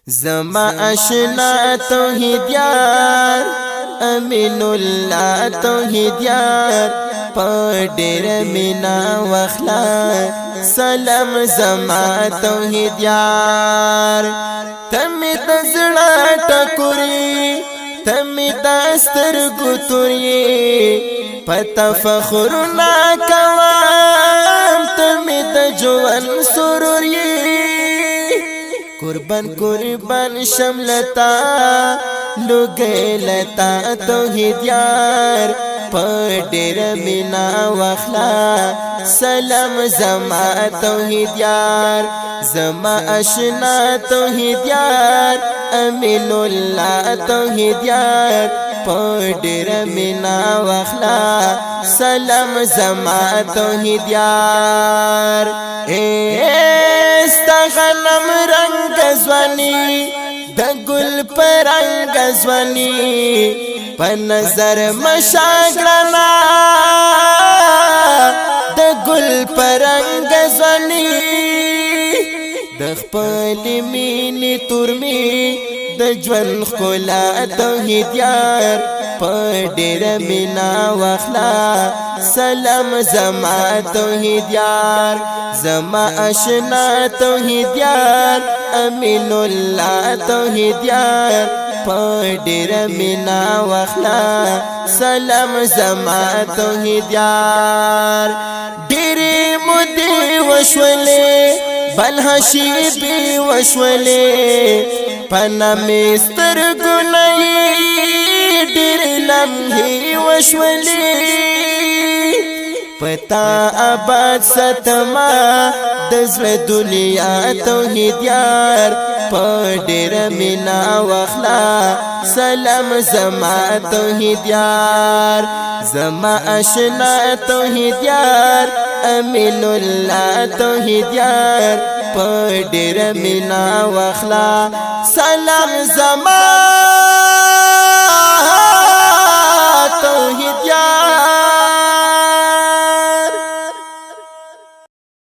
زما اشنا توحید یار امین الله توحید یار پډیر مینا واخلا سلام زما توحید یار تمی دزړه ټکوري تمی دستر ګوتوري پتا فخر نا کوام تمی د جوان سروري قربان قربان شملتا لگیلتا توحید یار پډیر مینا واخلا سلام زما توحید یار زما اشنا توحید یار امین الله توحید یار پډیر مینا واخلا سلام زما توحید یار استغنم رنگ زوانی د گل پر رنگ زوانی په نظر مشاګرنا د گل پر رنگ زوانی د خپل مینې تورمی د ژوند خلا توحید یار پډیر مینا واخلا سلام زما توحید یار زما اشنا توحید یار امین الله توحید یار پډیر مینا واخلا سلام زما توحید یار ډېرې مودې وشولې بل حشیبې وشولې پنامې سترګو نه یې ډېرې لمحې وشولې پتا آباد ستما د زړه دنیا توحید یار پډیر مینا واخلا سلام زما توحید یار زما اشنا توحید یار امین الله توحید یار پډیر مینا واخلا سلام زما